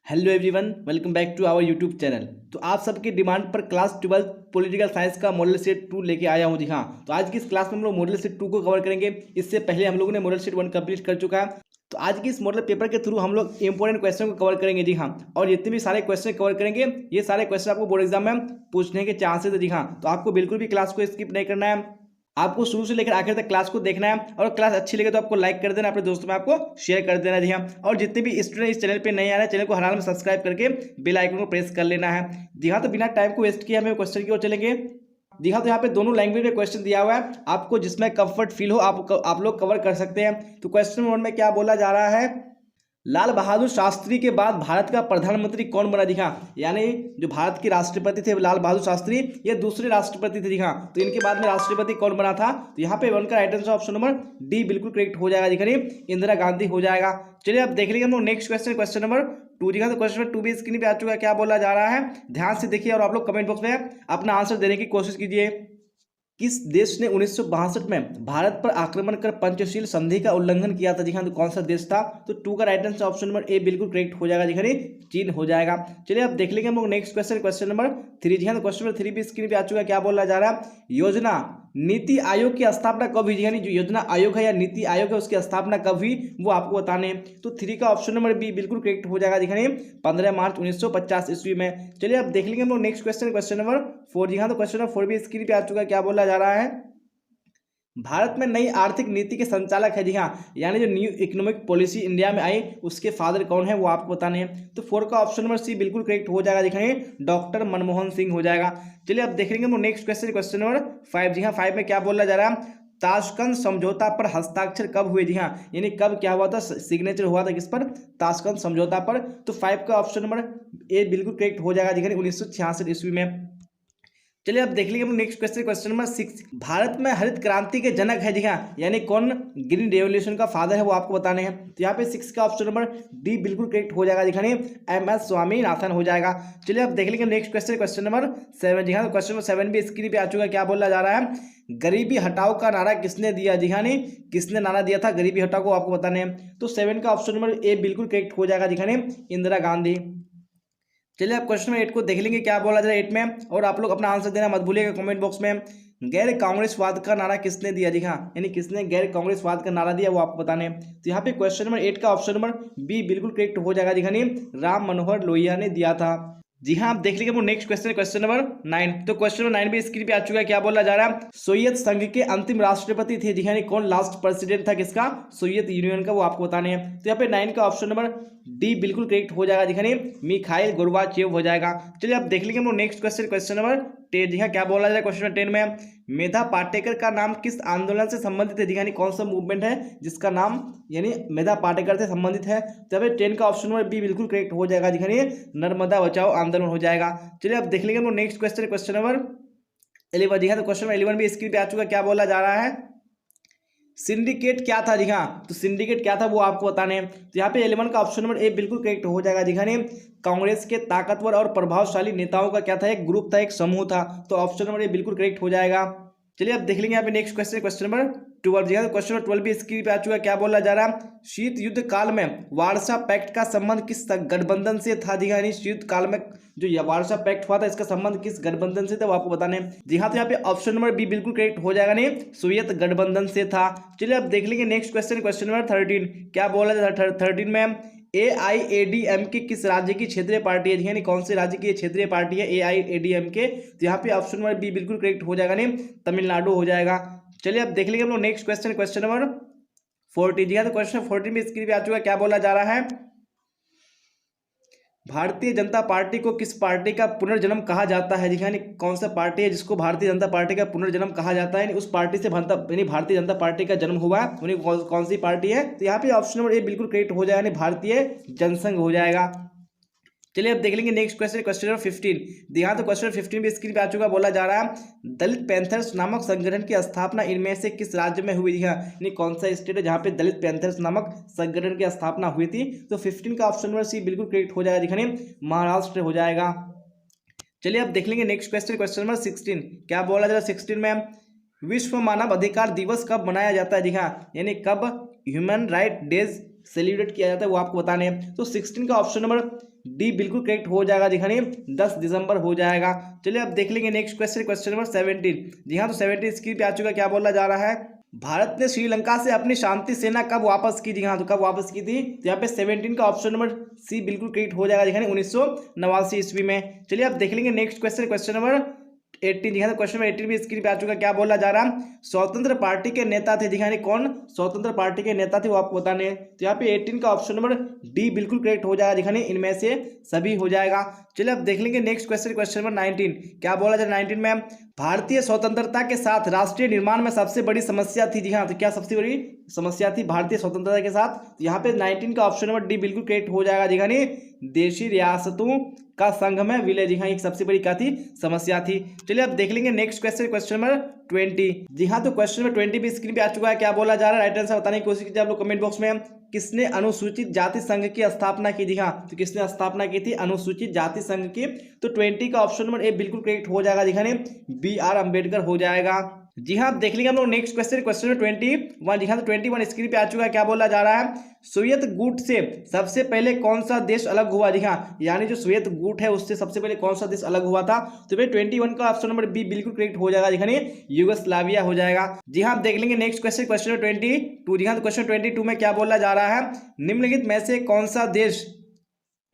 Hello everyone, welcome back to our YouTube channel. तो आप सबकी डिमांड पर क्लास 12 पॉलिटिकल साइंस का मॉडल सेट 2 लेके आया हूँ जी। हाँ, तो आज की इस क्लास में हम लोग मॉडल सेट 2 को कवर करेंगे। इससे पहले हम लोगों ने मॉडल सेट 1 कंप्लीट कर चुका है। तो आज की इस मॉडल पेपर के थ्रू हम लोग इंपॉर्टेंट क्वेश्चन को कवर करेंगे जी। हाँ, और जितने भी सारे क्वेश्चन कवर करेंगे, ये सारे क्वेश्चन आपको बोर्ड एग्जाम में पूछने के चांसेस है जी। हाँ, तो आपको बिल्कुल भी क्लास को स्किप नहीं करना है। आपको शुरू से लेकर आखिर तक क्लास को देखना है, और क्लास अच्छी लगे तो आपको लाइक कर देना, अपने दोस्तों में आपको शेयर कर देना जी। हाँ, और जितने भी स्टूडेंट इस चैनल पे नए आ रहे हैं, चैनल को हर हाल में सब्सक्राइब करके बेल आइकन को प्रेस कर लेना है जी। हाँ, तो बिना टाइम को वेस्ट किए हमें क्वेश्चन की ओर चलेंगे जी। हाँ, तो यहाँ पे दोनों लैंग्वेज में क्वेश्चन दिया हुआ है, आपको जिसमें कंफर्ट फील हो आप लोग कवर कर सकते हैं। तो क्वेश्चन 1 में क्या बोला जा रहा है, लाल बहादुर शास्त्री के बाद भारत का प्रधानमंत्री कौन बना दिखा। यानी जो भारत के राष्ट्रपति थे लाल बहादुर शास्त्री, ये दूसरे राष्ट्रपति थे दिखा। तो इनके बाद में राष्ट्रपति कौन बना था, तो यहाँ पे 1 का right answer option number D बिल्कुल करेक्ट हो जाएगा दिखा, इंदिरा गांधी हो जाएगा। चलिए अब देख लेंगे हम लोग नेक्स्ट क्वेश्चन, क्वेश्चन नंबर 2 दिखा। तो क्वेश्चन नंबर 2 भी स्क्रीन पे आ चुका है, क्या बोला जा रहा है ध्यान से देखिए, और आप लोग कमेंट बॉक्स में अपना आंसर देने की कोशिश कीजिए। किस देश ने 1962 में भारत पर आक्रमण कर पंचशील संधि का उल्लंघन किया था जी। हाँ, तो कौन सा देश था, तो 2 का right answer option number A बिल्कुल करेक्ट हो जाएगा जी। चीन हो जाएगा। चलिए अब देख लेंगे हम लोग नेक्स्ट क्वेश्चन, क्वेश्चन नंबर 3 जी। हाँ, तो क्वेश्चन नंबर 3 भी स्क्रीन पे आ चुका है, क्या बोला जा रहा है, योजना नीति आयोग की स्थापना कब हुई। यानी जो योजना आयोग है या नीति आयोग है उसकी स्थापना कब हुई, वो आपको बताने हैं। तो 3 का ऑप्शन नंबर बी बिल्कुल करेक्ट हो जाएगा दिखाने 15 मार्च 1950 ईस्वी में। चलिए अब देख लेंगे हम लोग नेक्स्ट क्वेश्चन, क्वेश्चन नंबर 4 जी। हाँ, तो क्वेश्चन नंबर 4 भी स्क्रीन पे आ चुका है, क्या बोला जा रहा है, भारत में नई आर्थिक नीति के संचालक है जी। हाँ, यानी जो न्यू इकोनॉमिक पॉलिसी इंडिया में आई, उसके फादर कौन है वो आपको बताने हैं। तो 4 का ऑप्शन नंबर सी बिल्कुल करेक्ट हो जाएगा दिखाएंगे, डॉक्टर मनमोहन सिंह हो जाएगा। चलिए अब देख लेंगे हम नेक्स्ट क्वेश्चन, क्वेश्चन नंबर 5 जी। हाँ, 5 में क्या बोला जा रहा है, ताशकंद समझौता पर हस्ताक्षर कब हुए जी। हाँ, यानी कब क्या हुआ था, सिग्नेचर हुआ था किस पर, ताशकंद समझौता पर। तो 5 का ऑप्शन नंबर ए बिल्कुल करेक्ट हो जाएगा दिखाएंगे 1966 ईस्वी में। चलिए अब देख लीजिए next question, question number 6, Bharat में हरित क्रांति के जनक है जी। हाँ, यानी कौन ग्रीन रेवोल्यूशन का फादर है वो आपको बताने हैं। तो यहाँ पे 6 का ऑप्शन नंबर डी बिल्कुल करेक्ट हो जाएगा दिखाने, MS स्वामीनाथन हो जाएगा। चलिए अब देख लेंगे नेक्स्ट क्वेश्चन, क्वेश्चन नंबर 7 जी। हाँ, तो क्वेश्चन नंबर 7 भी स्क्रीन पे आ चुका है, क्या बोला जा रहा है, गरीबी हटाओ का नारा किसने दिया जी। हाँ, नहीं किसने नारा दिया था गरीबी हटाओ को आपको बताने हैं। तो 7 का ऑप्शन नंबर ए बिल्कुल करेक्ट हो जाएगा दिखाने, इंदिरा गांधी। चलिए आप क्वेश्चन नंबर 8 को देख लेंगे, क्या बोला जाए 8 में, और आप लोग अपना आंसर देना मत भूलिएगा कमेंट बॉक्स में। गैर कांग्रेसवाद का नारा किसने दिया जी। हाँ, यानी किसने गैर कांग्रेसवाद का नारा दिया वो आपको बताने हैं। तो यहाँ पे क्वेश्चन नंबर 8 का ऑप्शन नंबर बी बिल्कुल करेक्ट हो जाएगा जी। राम मनोहर लोहिया ने दिया था जी। हाँ, आप देख लीजिए नेक्स्ट क्वेश्चन, क्वेश्चन नंबर 9। तो क्वेश्चन नंबर 9 भी स्क्रीन पे आ चुका है, क्या बोला जा रहा है, सोवियत संघ के अंतिम राष्ट्रपति थे जी। यानी कौन लास्ट प्रेसिडेंट था किसका, सोवियत यूनियन का, वो आपको बताने हैं। तो यहाँ पे 9 का ऑप्शन नंबर डी बिल्कुल करेक्ट हो जाएगा दिखाने, मिखाइल गोर्बाचेव हो जाएगा। चलिए अब देख लेंगे हम लोग नेक्स्ट क्वेश्चन, क्वेश्चन नंबर 10 जी। हाँ, क्या बोला जाए क्वेश्चन नंबर 10 में, मेधा पाटेकर का नाम किस आंदोलन से संबंधित है जी। यानी कौन सा मूवमेंट है जिसका नाम यानी मेधा पाटेकर से संबंधित है। तो यहाँ पे 10 का ऑप्शन नंबर बी बिल्कुल करेक्ट हो जाएगा दिखाने, नर्मदा बचाओ आंदोलन हो जाएगा। चलिए अब देख लेंगे हम लोग नेक्स्ट क्वेश्चन, क्वेश्चन नंबर 11 जी। हाँ, तो क्वेश्चन नंबर 11 भी स्क्रीन पे आ चुका है, क्या बोला जा रहा है, सिंडिकेट क्या था जी। हाँ, तो सिंडिकेट क्या था वो आपको बताने हैं। तो यहाँ पे 11 का ऑप्शन नंबर ए बिल्कुल करेक्ट हो जाएगा दिखाने, कांग्रेस के ताकतवर और प्रभावशाली नेताओं का क्या था, एक ग्रुप था, एक समूह था। तो ऑप्शन नंबर ए बिल्कुल करेक्ट हो जाएगा। चलिए अब देख लेंगे यहाँ पे नेक्स्ट क्वेश्चन, क्वेश्चन नंबर 12 जी। तो क्वेश्चन नंबर 12 भी स्क्रीन पे आ चुका है, क्या बोला जा रहा है, शीत युद्ध काल में वारसा पैक्ट का संबंध किस गठबंधन से था जी। यानी शीत काल में जो वारसा पैक्ट हुआ था, इसका संबंध किस गठबंधन से था वो आपको बताने हैं जी। हाँ, तो यहाँ पे ऑप्शन नंबर बी बिल्कुल करेक्ट हो जाएगा, नहीं सोवियत गठबंधन से था। चलिए अब देख लेंगे नेक्स्ट क्वेश्चन, क्वेश्चन नंबर 13, क्या बोला जा रहा है 13 में, AIADMK किस राज्य की क्षेत्रीय पार्टी है, यानी कौन से राज्य की क्षेत्रीय पार्टी है AIADMK। तो यहाँ पे ऑप्शन नंबर बी बिल्कुल करेक्ट हो जाएगा, नहीं तमिलनाडु हो जाएगा। चलिए अब देख लेंगे हम लोग नेक्स्ट क्वेश्चन, क्वेश्चन नंबर 14 जी। तो क्वेश्चन 14 में स्क्रीन पे आ चुका है, क्या बोला जा रहा है, भारतीय जनता पार्टी को किस पार्टी का पुनर्जन्म कहा जाता है जी। यानी कौन सा पार्टी है जिसको भारतीय जनता पार्टी का पुनर्जन्म कहा जाता है, यानी उस पार्टी से यानी भारतीय जनता पार्टी का जन्म हुआ है, उन्हें कौन सी पार्टी है। तो यहाँ पे ऑप्शन नंबर ए बिल्कुल करेक्ट हो जाएगा, यानी भारतीय जनसंघ हो जाएगा। चलिए अब देख लेंगे नेक्स्ट क्वेश्चन, क्वेश्चन नंबर 15। ध्यान, तो क्वेश्चन 15 भी स्क्रीन पे आ चुका, बोला जा रहा है दलित पैंथर्स नामक संगठन की स्थापना इनमें से किस राज्य में हुई है, यानी कौन सा स्टेट है जहां पे दलित पैंथर्स नामक संगठन की स्थापना हुई थी। तो 15 का ऑप्शन नंबर सी बिल्कुल करेक्ट हो जाएगा दिखाने, महाराष्ट्र हो जाएगा। चलिए अब देख लेंगे नेक्स्ट क्वेश्चन, क्वेश्चन नंबर 16, क्या बोला जा रहा है 16 में, विश्व मानव अधिकार दिवस कब मनाया जाता है जी। हाँ, यानी कब ह्यूमन राइट डेज सेलिब्रेट किया जाता है वो आपको बताने हैं। तो 16 का ऑप्शन नंबर डी बिल्कुल करेक्ट हो जाएगा जी हाँ, 10 दिसंबर हो जाएगा। चलिए अब देख लेंगे नेक्स्ट क्वेश्चन, क्वेश्चन नंबर 17। जी हाँ, तो 17 स्क्रीन पे आ चुका, क्या बोला जा रहा है, भारत ने श्रीलंका से अपनी शांति सेना कब वापस की? जी हाँ, तो कब वापस की थी? तो यहाँ पे 17 का ऑप्शन नंबर सी बिल्कुल करेक्ट हो जाएगा जी हाँ, 1989 ईस्वी में। चलिए अब देख लेंगे नेक्स्ट क्वेश्चन, क्वेश्चन नंबर 18। जी हाँ, तो क्वेश्चन नंबर 18 भी स्क्रीन पे आ चुका, क्या बोला जा रहा है, स्वतंत्र पार्टी के नेता थे जी हाँ, कौन स्वतंत्र पार्टी के नेता थे वो आपको बताने हैं। तो यहाँ पे 18 का ऑप्शन नंबर डी बिल्कुल करेक्ट हो जाएगा जी हाँ, इनमें से सभी हो जाएगा। चलिए अब देख लेंगे नेक्स्ट क्वेश्चन, क्वेश्चन नंबर 19। क्या बोला जाए 19 में, भारतीय स्वतंत्रता के साथ राष्ट्रीय निर्माण में सबसे बड़ी समस्या थी? जी हाँ, तो क्या सबसे बड़ी समस्या थी भारतीय स्वतंत्रता के साथ? तो यहाँ पे 19 का ऑप्शन नंबर डी बिल्कुल करेक्ट हो जाएगा जी हाँ, देशी रियासतों का संघ में विलय जी हाँ, एक सबसे बड़ी क्या थी, समस्या थी। चलिए अब देख लेंगे नेक्स्ट क्वेश्चन, क्वेश्चन नंबर 20। जी हाँ, तो क्वेश्चन नंबर 20 भी स्क्रीन पे आ चुका है, क्या बोला जा रहा है, राइट आंसर बताने की कोशिश कीजिए आप लोग कमेंट बॉक्स में। किसने अनुसूचित जाति संघ की स्थापना की? जी हाँ, तो किसने स्थापना की थी अनुसूचित जाति संघ की? तो 20 का ऑप्शन नंबर ए बिल्कुल करेक्ट हो जाएगा जी हाँ, बी.आर. अम्बेडकर हो जाएगा। जी हाँ, देख लेंगे हम लोग नेक्स्ट क्वेश्चन, क्वेश्चन 21। जी हाँ, तो 21 स्क्रीन पे आ चुका है, क्या बोला जा रहा है, सोवियत गुट से सबसे पहले कौन सा देश अलग हुआ? जी हाँ, यानी जो सोवियत गुट है उससे सबसे पहले कौन सा देश अलग हुआ था? तो भाई 21 का ऑप्शन नंबर बी बिल्कुल करेक्ट हो जाएगा जी हाँ, यूगोस्लाविया हो जाएगा। जी हाँ, देख लेंगे नेक्स्ट क्वेश्चन, क्वेश्चन 22। जी हाँ, तो क्वेश्चन 22 में क्या बोला जा रहा है, निम्नलिखित में से कौन सा देश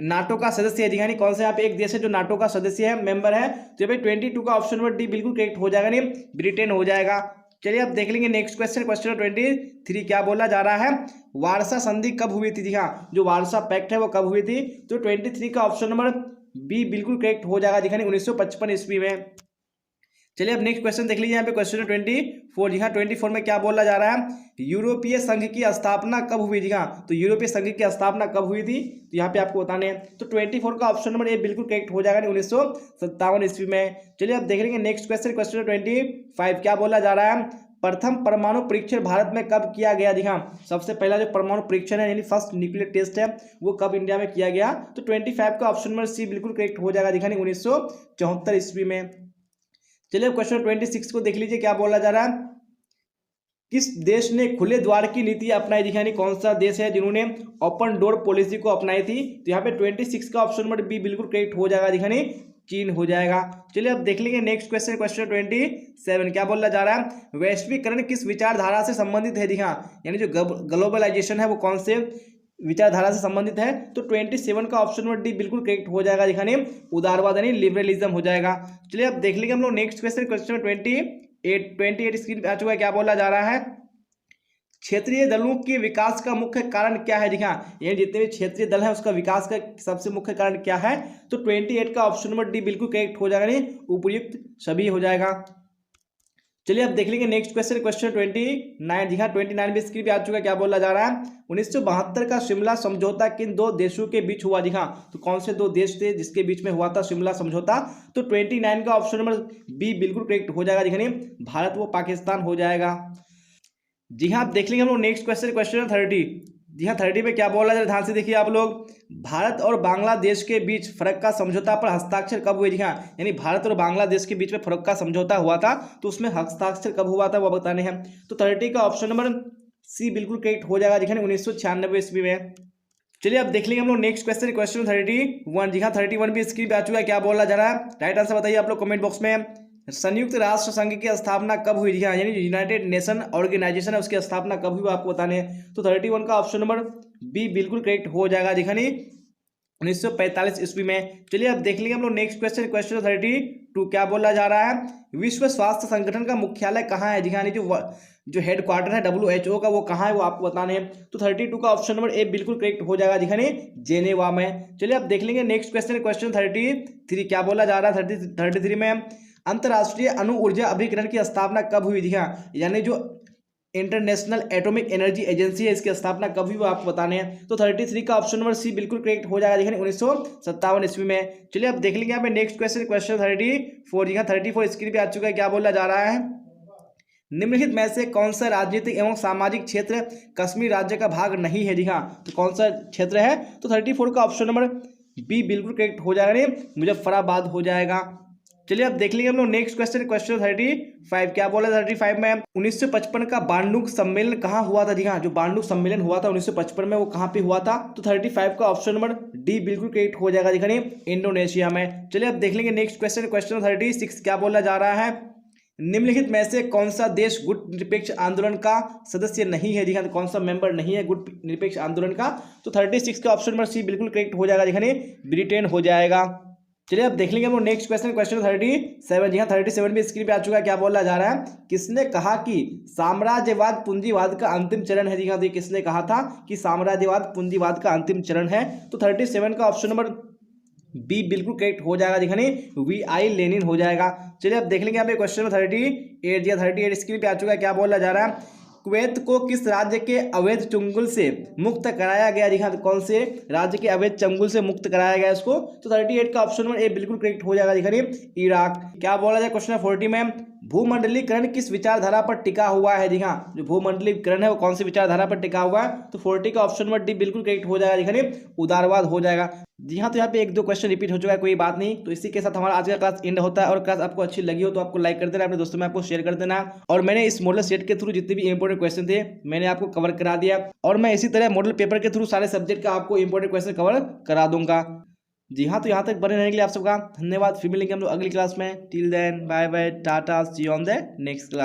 नाटो का सदस्य है? जी हाँ, कौन सा यहाँ पे एक देश है जो नाटो का सदस्य है, मेंबर है? तो भाई 22 का ऑप्शन नंबर डी बिल्कुल करेक्ट हो जाएगा, नहीं ब्रिटेन हो जाएगा। चलिए अब देख लेंगे नेक्स्ट क्वेश्चन, क्वेश्चन 23। क्या बोला जा रहा है, वार्सा संधि कब हुई थी? जी हाँ, जो वार्सा पैक्ट है वो कब हुई थी? तो 23 का ऑप्शन नंबर बी बिल्कुल करेक्ट हो जाएगा जी हाँ, 1955 ईस्वी में। चलिए अब नेक्स्ट क्वेश्चन देख लीजिए यहाँ पे क्वेश्चन 24। जी हाँ, 24 में क्या बोला जा रहा है, यूरोपीय संघ की स्थापना कब हुई? जी हाँ, तो यूरोपीय संघ की स्थापना कब हुई थी? तो यहाँ पे आपको बताने हैं। तो 24 का ऑप्शन नंबर ए बिल्कुल करेक्ट हो जाएगा 1957 ईस्वी में। चलिए अब देख लेंगे नेक्स्ट क्वेश्चन, क्वेश्चन 25। क्या बोला जा रहा है, प्रथम परमाणु परीक्षण भारत में कब किया गया? जी हाँ, सबसे पहला जो परमाणु परीक्षण है यानी फर्स्ट न्यूक्लियर टेस्ट है वो कब इंडिया में किया गया? तो 25 का ऑप्शन नंबर सी बिल्कुल करेक्ट हो जाएगा जी हाँ, 1974 ईस्वी में। चलिए क्वेश्चन 26 को देख लीजिए, क्या बोला जा रहा है, किस देश ने खुले द्वार की नीति अपनाई? जी यानी कौन सा देश है जिन्होंने ओपन डोर पॉलिसी को अपनाई थी? तो यहाँ पे 26 का ऑप्शन नंबर बी बिल्कुल करेक्ट हो जाएगा जी यानी चीन हो जाएगा। चलिए अब देख लेंगे नेक्स्ट क्वेश्चन, क्वेश्चन 27। क्या बोला जा रहा है, वैश्वीकरण किस विचारधारा से संबंधित है? जी हाँ, यानी जो ग्लोबलाइजेशन है वो कौन से विचारधारा से संबंधित है? तो 27 का ऑप्शन नंबर डी बिल्कुल करेक्ट हो जाएगा जी हाँ, उदारवाद यानी लिबरलिज्म हो जाएगा। चलिए अब देख लेंगे हम लोग नेक्स्ट क्वेश्चन, क्वेश्चन 28 स्क्रीन पे आ चुका है, क्या बोला जा रहा है, क्षेत्रीय दलों के विकास का मुख्य कारण क्या है? जी हाँ, ये जितने भी क्षेत्रीय दल है उसका विकास का सबसे मुख्य कारण क्या है? तो 28 का ऑप्शन नंबर डी बिल्कुल करेक्ट हो जाएगा, नहीं उपयुक्त सभी हो जाएगा। चलिए अब देख लेंगे नेक्स्ट क्वेश्चन, क्वेश्चन 29। जी हाँ, 29 भी स्क्रीन पे आ चुका है, क्या बोला जा रहा है, 1972 का शिमला समझौता किन दो देशों के बीच हुआ? जी हाँ, तो कौन से दो देश थे जिसके बीच में हुआ था शिमला समझौता? तो 29 का ऑप्शन नंबर बी बिल्कुल करेक्ट हो जाएगा जी हाँ, भारत व पाकिस्तान हो जाएगा। जी हाँ, देख लेंगे हम लोग नेक्स्ट क्वेश्चन, क्वेश्चन 30। जी हाँ, 30 में क्या बोला जाए, ध्यान से देखिए आप लोग, भारत और बांग्लादेश के बीच फर्क का समझौता पर हस्ताक्षर कब हुए? जी हाँ, यानी भारत और बांग्लादेश के बीच में फर्क का समझौता हुआ था तो उसमें हस्ताक्षर कब हुआ था वो बताने हैं। तो 30 का ऑप्शन नंबर सी बिल्कुल करेक्ट हो जाएगा जी हाँ, 1996 ईस्वी में। चलिए अब देख लेंगे हम लोग नेक्स्ट क्वेश्चन, क्वेश्चन 31। जी हाँ, 31 भी स्क्रीन पे आ चुका है, क्या बोला जा रहा है, राइट आंसर बताइए आप लोग कमेंट बॉक्स में। संयुक्त राष्ट्र संघ की स्थापना कब हुई? जी हाँ, यानी यूनाइटेड नेशन ऑर्गेनाइजेशन है उसकी स्थापना कब हुई आपको बताने हैं। तो 31 का ऑप्शन नंबर बी बिल्कुल करेक्ट हो जाएगा जी हाँ, 1945 ईस्वी में। चलिए अब देख लेंगे हम लोग नेक्स्ट क्वेश्चन, क्वेश्चन 32। क्या बोला जा रहा है, विश्व स्वास्थ्य संगठन का मुख्यालय कहाँ है? जी हाँ, जो हेडक्वार्टर है WHO का वो कहाँ है वो आपको बताने हैं। तो 32 का ऑप्शन नंबर ए बिल्कुल करेक्ट हो जाएगा जी हाँ, जेनेवा में। चलिए अब देख लेंगे नेक्स्ट क्वेश्चन, क्वेश्चन 33। क्या बोला जा रहा है 33 में, अंतर्राष्ट्रीय अणु ऊर्जा अभिकरण की स्थापना कब हुई? जी हाँ, यानी जो इंटरनेशनल एटॉमिक एनर्जी एजेंसी है इसकी स्थापना कब हुई वो आपको बताने हैं। तो 33 का ऑप्शन नंबर सी बिल्कुल करेक्ट हो जाएगा जी हाँ, 1957 ईस्वी में। चलिए अब देख लेंगे यहाँ पे नेक्स्ट क्वेश्चन, क्वेश्चन 34। जी हाँ, 34 स्क्रीन पे आ चुका है, क्या बोला जा रहा है, निम्नलिखित में से कौन सा राजनीतिक एवं सामाजिक क्षेत्र कश्मीर राज्य का भाग नहीं है? जी हाँ, तो कौन सा क्षेत्र है? तो 34 का ऑप्शन नंबर बी बिल्कुल करेक्ट हो जाएगा, मुजफ्फराबाद हो जाएगा। चलिए अब देख लेंगे हम लोग नेक्स्ट क्वेश्चन, क्वेश्चन 35 क्या बोला 35 में 1955 का बांडुक सम्मेलन कहाँ हुआ था। जी हाँ, जो बांडुक सम्मेलन हुआ था 1955 में वो कहाँ पे हुआ था, तो 35 का ऑप्शन नंबर डी बिल्कुल करेक्ट हो जाएगा। दिखाने इंडोनेशिया में। चलिए अब देख लेंगे नेक्स्ट क्वेश्चन, क्वेश्चन 36 क्या बोला जा रहा है, निम्नलिखित में से कौन सा देश गुट निरपेक्ष आंदोलन का सदस्य नहीं है। दिखाने कौन सा मेंबर नहीं है गुट निरपेक्ष आंदोलन का, तो 36 का ऑप्शन नंबर सी बिल्कुल करेक्ट हो जाएगा। दिखाने ब्रिटेन हो जाएगा। चलिए अब देख लेंगे हम लोग नेक्स्ट क्वेश्चन, क्वेश्चन 37। जी हाँ 37 भी स्क्रीन पे आ चुका है। क्या बोला जा रहा है, किसने कहा कि साम्राज्यवाद पूंजीवाद का अंतिम चरण है। जी हाँ, तो किसने कहा था कि साम्राज्यवाद पूंजीवाद का अंतिम चरण है, तो 37 का ऑप्शन नंबर बी बिल्कुल करेक्ट हो जाएगा। दिखाने VI लेनिन हो जाएगा। चलिए अब देख लेंगे यहाँ पे क्वेश्चन नंबर 38। या 38 स्क्रीन पे आ चुका है। क्या बोला जा रहा है, कुवैत को किस राज्य के अवैध चंगुल से मुक्त कराया गया। जी हाँ, तो कौन से राज्य के अवैध चंगुल से मुक्त कराया गया इसको, तो 38 का ऑप्शन नंबर ए बिल्कुल करेक्ट हो जाएगा। दिखाइए इराक। क्या बोला जाए क्वेश्चन 40 में, भूमंडलीकरण किस विचारधारा पर टिका हुआ है। जी हाँ, जो भूमंडलीकरण है वो कौन सी विचारधारा पर टिका हुआ है, तो 40 का ऑप्शन नंबर डी बिल्कुल करेक्ट हो जाएगा। दिखाइए उदारवाद हो जाएगा। जी हाँ, तो यहाँ पे एक दो क्वेश्चन रिपीट हो चुका है, कोई बात नहीं। तो इसी के साथ हमारा आज का क्लास एंड होता है। और क्लास आपको अच्छी लगी हो तो आपको लाइक कर देना, अपने दोस्तों में आपको शेयर कर देना। और मैंने इस मॉडल सेट के थ्रू जितने भी इंपॉर्टेंट क्वेश्चन थे मैंने आपको कवर करा दिया, और मैं इसी तरह मॉडल पेपर के थ्रू सारे सब्जेक्ट का आपको इंपॉर्टेंट क्वेश्चन कवर करा दूंगा। जी हाँ, तो यहाँ तक बने रहने के लिए आप सबका धन्यवाद। फिर मिलेंगे हम लोग अगली क्लास में। Till then bye bye, tata, see you on the next class.